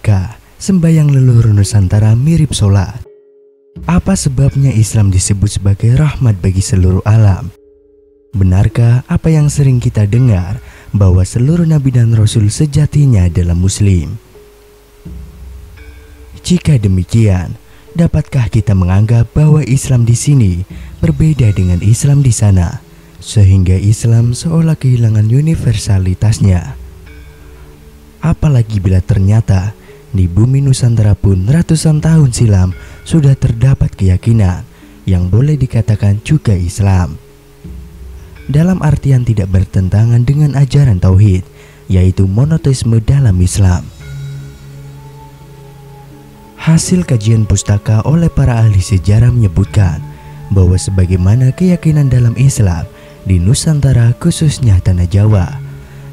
Benarkah sembahyang leluhur Nusantara mirip sholat? Apa sebabnya Islam disebut sebagai rahmat bagi seluruh alam? Benarkah apa yang sering kita dengar bahwa seluruh nabi dan rasul sejatinya adalah muslim? Jika demikian, dapatkah kita menganggap bahwa Islam di sini berbeda dengan Islam di sana, sehingga Islam seolah kehilangan universalitasnya? Apalagi bila ternyata di bumi Nusantara pun ratusan tahun silam sudah terdapat keyakinan yang boleh dikatakan juga Islam, dalam artian tidak bertentangan dengan ajaran tauhid, yaitu monoteisme dalam Islam. Hasil kajian pustaka oleh para ahli sejarah menyebutkan bahwa sebagaimana keyakinan dalam Islam di Nusantara khususnya Tanah Jawa,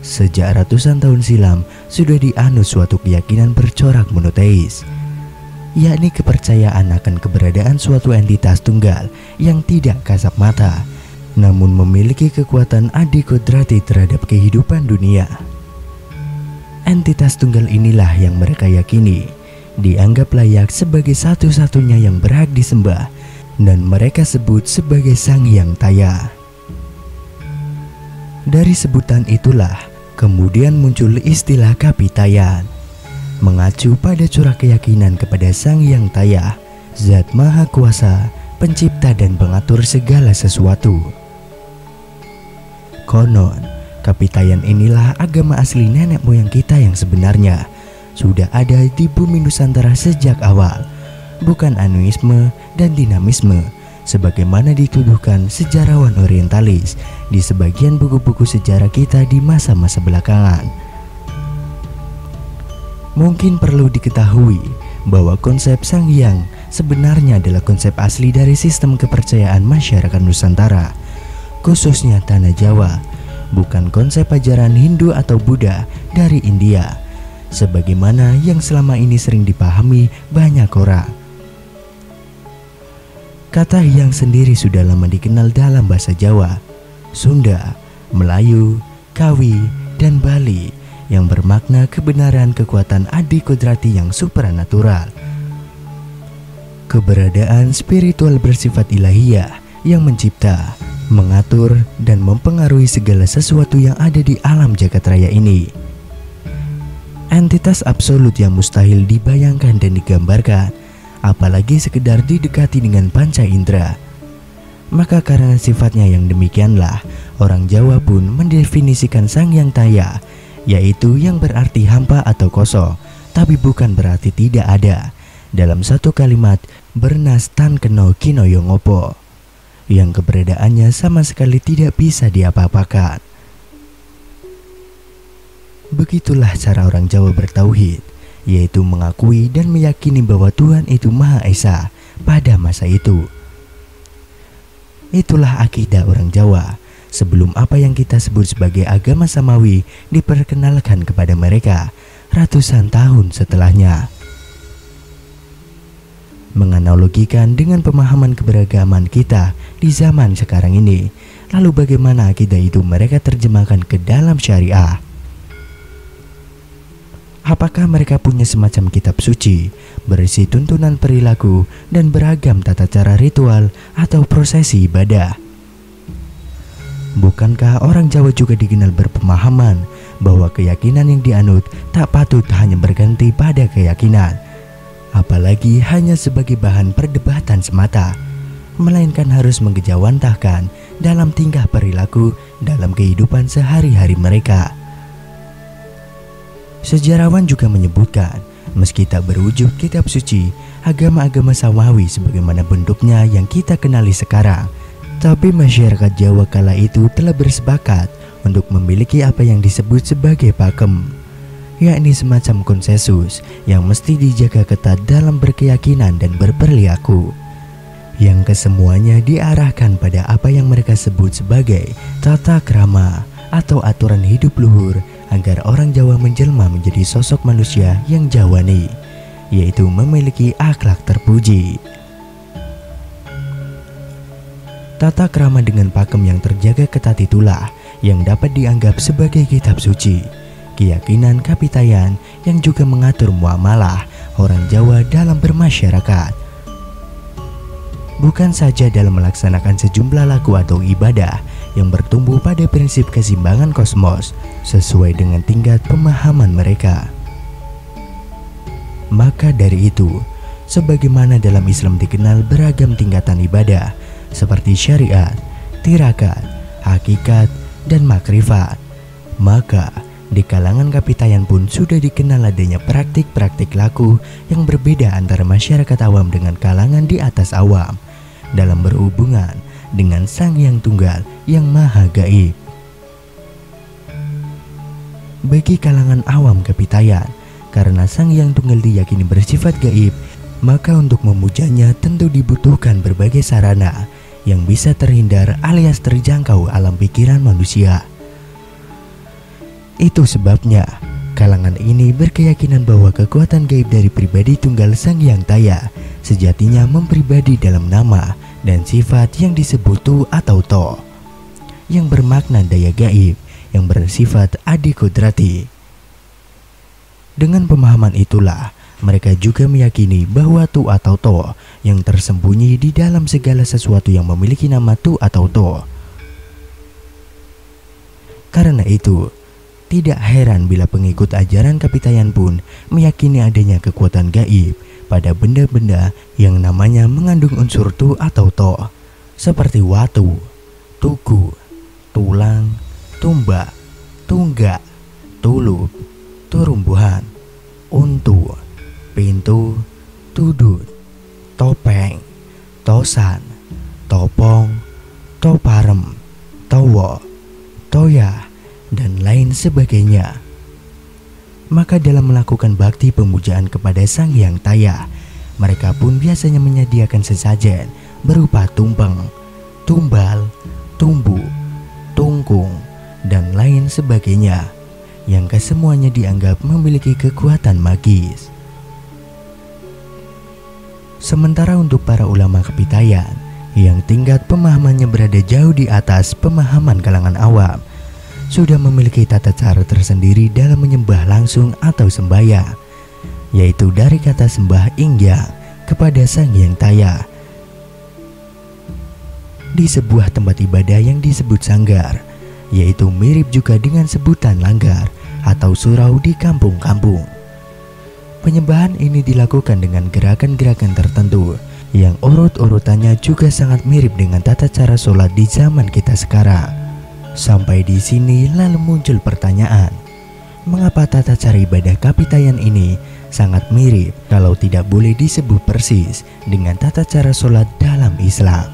sejak ratusan tahun silam sudah dianut suatu keyakinan bercorak monoteis, yakni kepercayaan akan keberadaan suatu entitas tunggal yang tidak kasat mata, namun memiliki kekuatan adikodrati terhadap kehidupan dunia. Entitas tunggal inilah yang mereka yakini dianggap layak sebagai satu-satunya yang berhak disembah, dan mereka sebut sebagai Sang Hyang Taya. Dari sebutan itulah kemudian muncul istilah Kapitayan, mengacu pada curah keyakinan kepada Sang Hyang Taya, Zat Maha Kuasa, pencipta dan pengatur segala sesuatu. Konon, Kapitayan inilah agama asli nenek moyang kita yang sebenarnya sudah ada di bumi Nusantara sejak awal, bukan anuisme dan dinamisme sebagaimana dituduhkan sejarawan orientalis di sebagian buku-buku sejarah kita di masa-masa belakangan. Mungkin perlu diketahui bahwa konsep Sang Hyang sebenarnya adalah konsep asli dari sistem kepercayaan masyarakat Nusantara, khususnya Tanah Jawa, bukan konsep ajaran Hindu atau Buddha dari India, sebagaimana yang selama ini sering dipahami banyak orang. Kata Hyang sendiri sudah lama dikenal dalam bahasa Jawa, Sunda, Melayu, Kawi, dan Bali yang bermakna kebenaran kekuatan adikodrati yang supranatural. Keberadaan spiritual bersifat ilahiyah yang mencipta, mengatur, dan mempengaruhi segala sesuatu yang ada di alam jagat raya ini. Entitas absolut yang mustahil dibayangkan dan digambarkan, apalagi sekedar didekati dengan panca indera. Maka karena sifatnya yang demikianlah, orang Jawa pun mendefinisikan Sang Hyang Taya, yaitu yang berarti hampa atau kosong, tapi bukan berarti tidak ada, dalam satu kalimat bernas tan keno kinoyo ngopo, yang keberadaannya sama sekali tidak bisa diapa-apakan. Begitulah cara orang Jawa bertauhid, yaitu mengakui dan meyakini bahwa Tuhan itu Maha Esa pada masa itu. Itulah akidah orang Jawa sebelum apa yang kita sebut sebagai agama samawi diperkenalkan kepada mereka ratusan tahun setelahnya. Menganalogikan dengan pemahaman keberagaman kita di zaman sekarang ini, lalu bagaimana akidah itu mereka terjemahkan ke dalam syariah? Apakah mereka punya semacam kitab suci berisi tuntunan perilaku dan beragam tata cara ritual atau prosesi ibadah? Bukankah orang Jawa juga dikenal berpemahaman bahwa keyakinan yang dianut tak patut hanya berganti pada keyakinan, apalagi hanya sebagai bahan perdebatan semata, melainkan harus menggejawantahkan dalam tingkah perilaku dalam kehidupan sehari-hari mereka? Sejarawan juga menyebutkan, meski tak berwujud kitab suci, agama-agama samawi sebagaimana bentuknya yang kita kenali sekarang, tapi masyarakat Jawa kala itu telah bersepakat untuk memiliki apa yang disebut sebagai pakem, yakni semacam konsensus yang mesti dijaga ketat dalam berkeyakinan dan berperilaku, yang kesemuanya diarahkan pada apa yang mereka sebut sebagai tata krama atau aturan hidup luhur, agar orang Jawa menjelma menjadi sosok manusia yang jawani, yaitu memiliki akhlak terpuji. Tata krama dengan pakem yang terjaga ketat itulah yang dapat dianggap sebagai kitab suci, keyakinan Kapitayan yang juga mengatur muamalah orang Jawa dalam bermasyarakat. Bukan saja dalam melaksanakan sejumlah laku atau ibadah yang bertumbuh pada prinsip keseimbangan kosmos sesuai dengan tingkat pemahaman mereka. Maka dari itu, sebagaimana dalam Islam dikenal beragam tingkatan ibadah seperti syariat, tirakat, hakikat, dan makrifat, maka di kalangan Kapitayan pun sudah dikenal adanya praktik-praktik laku yang berbeda antara masyarakat awam dengan kalangan di atas awam dalam berhubungan dengan Sang Hyang Tunggal yang Maha Gaib. Bagi kalangan awam Kapitayan, karena Sang Hyang Tunggal diyakini bersifat gaib, maka untuk memujanya tentu dibutuhkan berbagai sarana yang bisa terhindar alias terjangkau alam pikiran manusia. Itu sebabnya kalangan ini berkeyakinan bahwa kekuatan gaib dari pribadi tunggal Sang Hyang Taya sejatinya mempribadi dalam nama dan sifat yang disebut Tu atau To, yang bermakna daya gaib yang bersifat adi kodrati. Dengan pemahaman itulah mereka juga meyakini bahwa Tu atau To yang tersembunyi di dalam segala sesuatu yang memiliki nama Tu atau To. Karena itu, tidak heran bila pengikut ajaran Kapitayan pun meyakini adanya kekuatan gaib pada benda-benda yang namanya mengandung unsur Tu atau To, seperti watu, tugu, tulang, tumbak, tunggak, tulup, turumbuhan, untu, pintu, tudut, topeng, tosan, topong, toparem, towo, toya, dan lain sebagainya. Maka dalam melakukan bakti pemujaan kepada Sang Hyang Taya, mereka pun biasanya menyediakan sesajen berupa tumpeng, tumbal, tumbu, tungkung, dan lain sebagainya, yang kesemuanya dianggap memiliki kekuatan magis. Sementara untuk para ulama Kapitayan yang tingkat pemahamannya berada jauh di atas pemahaman kalangan awam, sudah memiliki tata cara tersendiri dalam menyembah langsung atau sembahyang, yaitu dari kata sembah ingyang kepada Sang Hyang Taya di sebuah tempat ibadah yang disebut sanggar, yaitu mirip juga dengan sebutan langgar atau surau di kampung-kampung. Penyembahan ini dilakukan dengan gerakan-gerakan tertentu yang urut-urutannya juga sangat mirip dengan tata cara sholat di zaman kita sekarang. Sampai di sini lalu muncul pertanyaan, mengapa tata cara ibadah Kapitayan ini sangat mirip kalau tidak boleh disebut persis dengan tata cara sholat dalam Islam?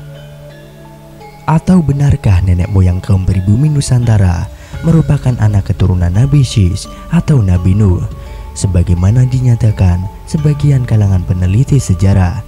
Atau benarkah nenek moyang kaum pribumi Nusantara merupakan anak keturunan Nabi Syis atau Nabi Nuh, sebagaimana dinyatakan sebagian kalangan peneliti sejarah